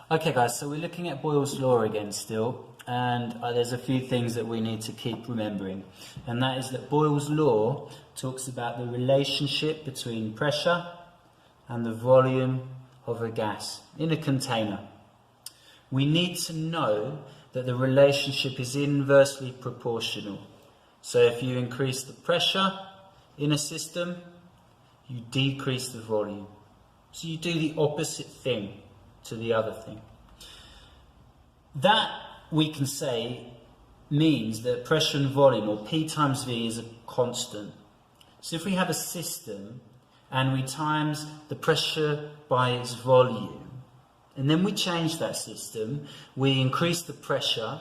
Okay guys, so we're looking at Boyles Law again still, and there's a few things that we need to keep remembering, and that is that Boyles Law talks about the relationship between pressure and the volume of a gas in a container. We need to know that the relationship is inversely proportional. So if you increase the pressure in a system, you decrease the volume. So you do the opposite thing to the other thing. That, we can say, means that pressure and volume, or P times V, is a constant. So if we have a system and we times the pressure by its volume, and then we change that system, we increase the pressure.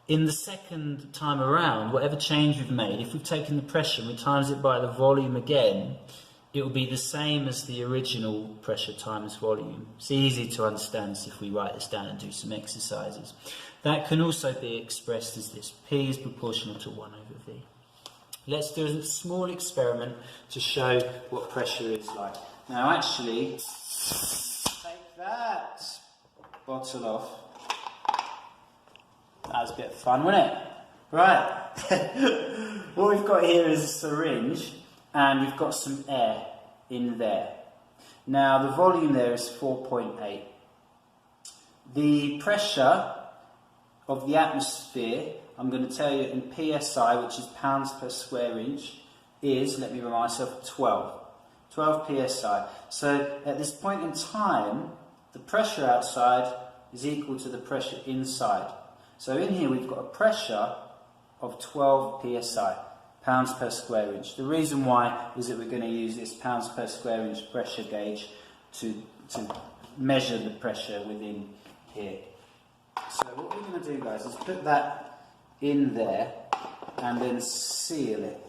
In the second time around, whatever change we've made, if we've taken the pressure and we times it by the volume again, it will be the same as the original pressure times volume. It's easy to understand if we write this down and do some exercises. That can also be expressed as this: P is proportional to 1 over V. Let's do a small experiment to show what pressure is like. Now actually, take that bottle off. That was a bit of fun, wasn't it? Right. What we've got here is a syringe, and we've got some air in there. Now the volume there is 4.8. The pressure of the atmosphere, I'm going to tell you in PSI, which is pounds per square inch, is, let me remind myself, 12 PSI. So at this point in time, the pressure outside is equal to the pressure inside. So in here we've got a pressure of 12 PSI, pounds per square inch. The reason why is that we're going to use this pounds per square inch pressure gauge to measure the pressure within here. So what we're going to do, guys, is put that in there and then seal it.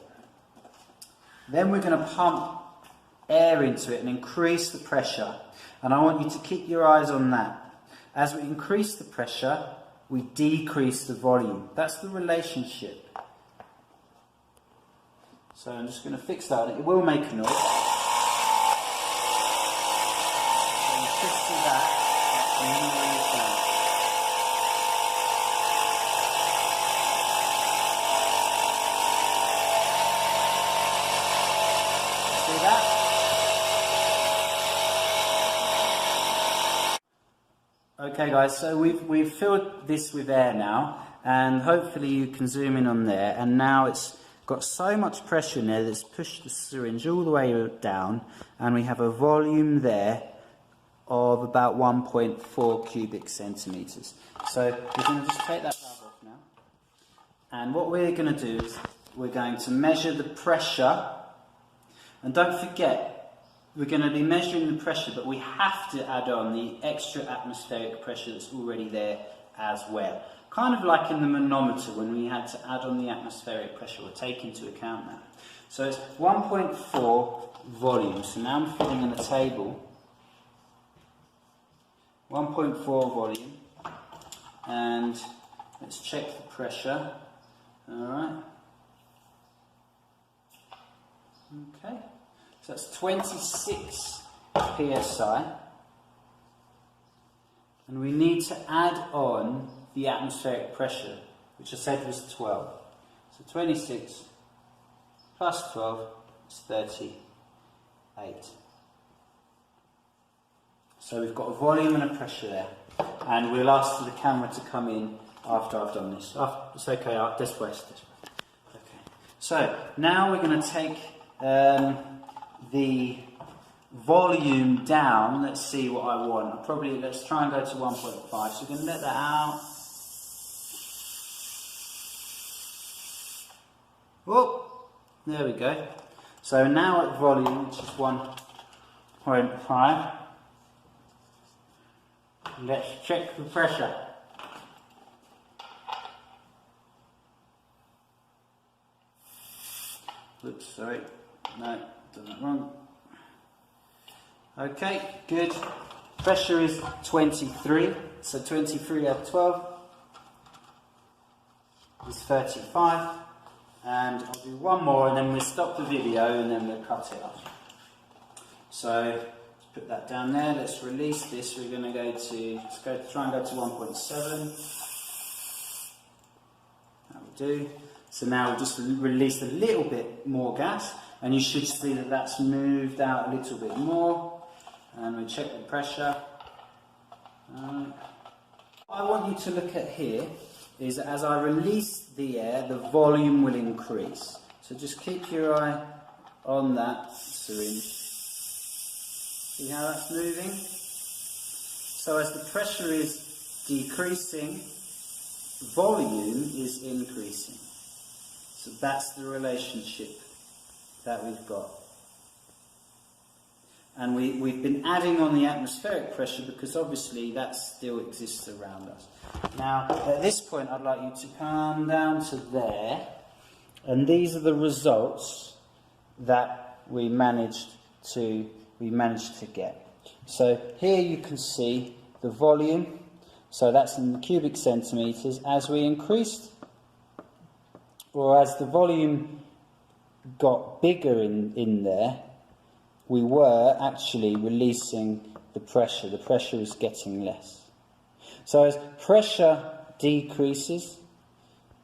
Then we're going to pump air into it and increase the pressure. And I want you to keep your eyes on that. As we increase the pressure, we decrease the volume. That's the relationship. So I'm just going to fix that. It will make a noise. So you just do that. See that? Okay guys, so we've filled this with air now, and hopefully you can zoom in on there, and now it's got so much pressure in there that's pushed the syringe all the way down, and we have a volume there of about 1.4 cubic centimetres. So we're going to just take that valve off now, and what we're going to do is we're going to measure the pressure, and don't forget, we're going to be measuring the pressure, but we have to add on the extra atmospheric pressure that's already there as well. Kind of like in the manometer when we had to add on the atmospheric pressure, we'll take into account that. So it's 1.4 volume. So now I'm filling in the table. 1.4 volume. And let's check the pressure. Alright. Okay. So that's 26 PSI. And we need to add on the atmospheric pressure, which I said was 12. So 26 plus 12 is 38. So we've got a volume and a pressure there. And we'll ask for the camera to come in after I've done this. It's okay, this way. Okay. So now we're going to take the volume down. Let's see what I want. Let's try and go to 1.5. So we're going to let that out. Oh, there we go. So now at volume, which is 1.5, let's check the pressure. Oops, sorry. No, done that wrong. Okay, good. Pressure is 23. So 23 out of 12 is 35. And I'll do one more and then we'll stop the video and then we'll cut it off. So put that down there. Let's release this. We're going to go to, try and go to 1.7. That will do. So now we've just released a little bit more gas, and you should see that that's moved out a little bit more. And we check the pressure. What I want you to look at here is that as I release the air, the volume will increase. So just keep your eye on that syringe. See how that's moving? So as the pressure is decreasing, volume is increasing. So that's the relationship that we've got. And we've been adding on the atmospheric pressure because obviously that still exists around us. Now, at this point, I'd like you to come down to there. And these are the results that we managed to get. So here you can see the volume. So that's in the cubic centimetres. As we increased, or as the volume got bigger in there, we were actually releasing the pressure. The pressure is getting less. So as pressure decreases,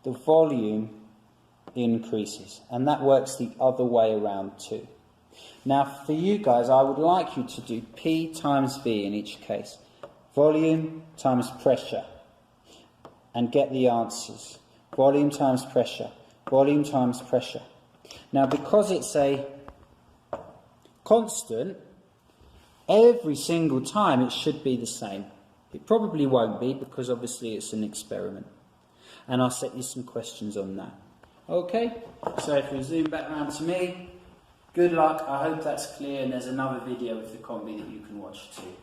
the volume increases. And that works the other way around too. Now for you guys, I would like you to do P times V in each case. Volume times pressure. And get the answers. Volume times pressure. Volume times pressure. Now because it's a constant, every single time it should be the same. It probably won't be because obviously it's an experiment. And I'll set you some questions on that. Okay, so if we zoom back around to me, good luck, I hope that's clear, and there's another video with the combi that you can watch too.